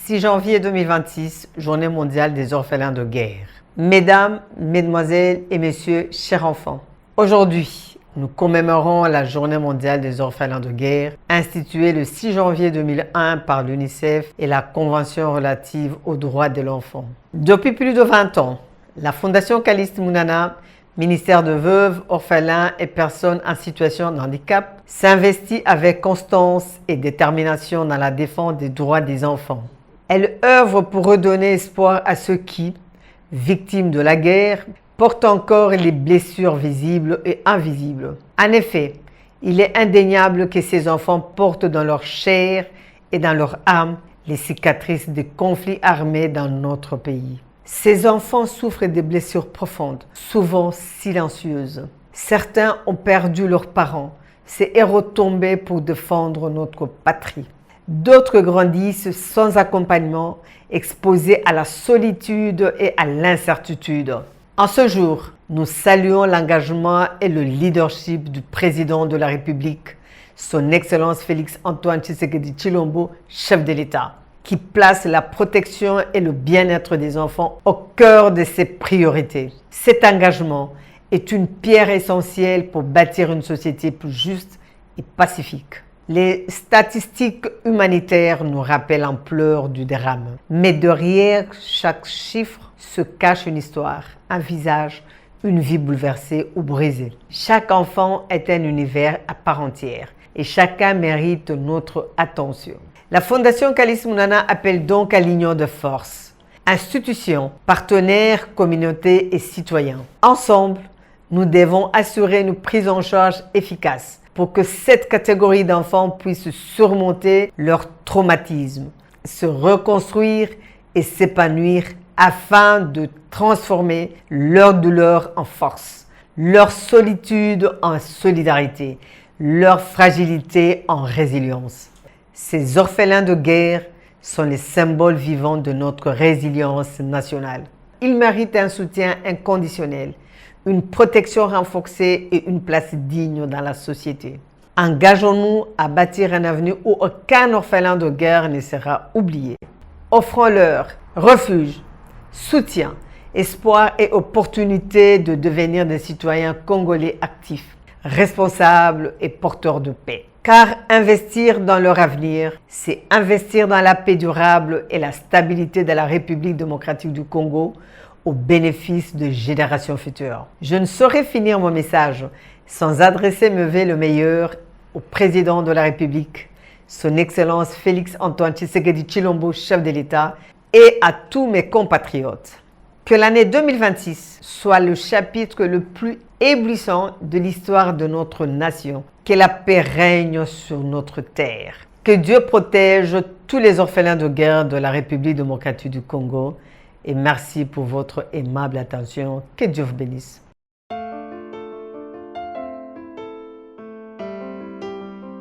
6 janvier 2026, Journée mondiale des orphelins de guerre. Mesdames, Mesdemoiselles et Messieurs, chers enfants, aujourd'hui, nous commémorons la Journée mondiale des orphelins de guerre, instituée le 6 janvier 2001 par l'UNICEF et la Convention relative aux droits de l'enfant. Depuis plus de 20 ans, la Fondation Calixte Mounana, ministère de veuves, orphelins et personnes en situation de handicap, s'investit avec constance et détermination dans la défense des droits des enfants. Elle œuvre pour redonner espoir à ceux qui, victimes de la guerre, portent encore les blessures visibles et invisibles. En effet, il est indéniable que ces enfants portent dans leur chair et dans leur âme les cicatrices des conflits armés dans notre pays. Ces enfants souffrent des blessures profondes, souvent silencieuses. Certains ont perdu leurs parents, ces héros tombés pour défendre notre patrie. D'autres grandissent sans accompagnement, exposés à la solitude et à l'incertitude. En ce jour, nous saluons l'engagement et le leadership du président de la République, son Excellence Félix-Antoine Tshisekedi Tshilombo, chef de l'État, qui place la protection et le bien-être des enfants au cœur de ses priorités. Cet engagement est une pierre essentielle pour bâtir une société plus juste et pacifique. Les statistiques humanitaires nous rappellent l'ampleur du drame. Mais derrière chaque chiffre se cache une histoire, un visage, une vie bouleversée ou brisée. Chaque enfant est un univers à part entière et chacun mérite notre attention. La Fondation Calixte Mounana appelle donc à l'union de forces. Institutions, partenaires, communautés et citoyens. Ensemble, nous devons assurer une prise en charge efficace pour que cette catégorie d'enfants puisse surmonter leur traumatisme, se reconstruire et s'épanouir afin de transformer leur douleur en force, leur solitude en solidarité, leur fragilité en résilience. Ces orphelins de guerre sont les symboles vivants de notre résilience nationale. Ils méritent un soutien inconditionnel, une protection renforcée et une place digne dans la société. Engageons-nous à bâtir un avenir où aucun orphelin de guerre ne sera oublié. Offrons-leur refuge, soutien, espoir et opportunité de devenir des citoyens congolais actifs, responsables et porteurs de paix. Car investir dans leur avenir, c'est investir dans la paix durable et la stabilité de la République démocratique du Congo au bénéfice de générations futures. Je ne saurais finir mon message sans adresser mes vœux le meilleur au président de la République, son Excellence Félix-Antoine Tshisekedi Tshilombo, chef de l'État, et à tous mes compatriotes. Que l'année 2026 soit le chapitre le plus éblouissant de l'histoire de notre nation. Que la paix règne sur notre terre. Que Dieu protège tous les orphelins de guerre de la République démocratique du Congo. Et merci pour votre aimable attention. Que Dieu vous bénisse.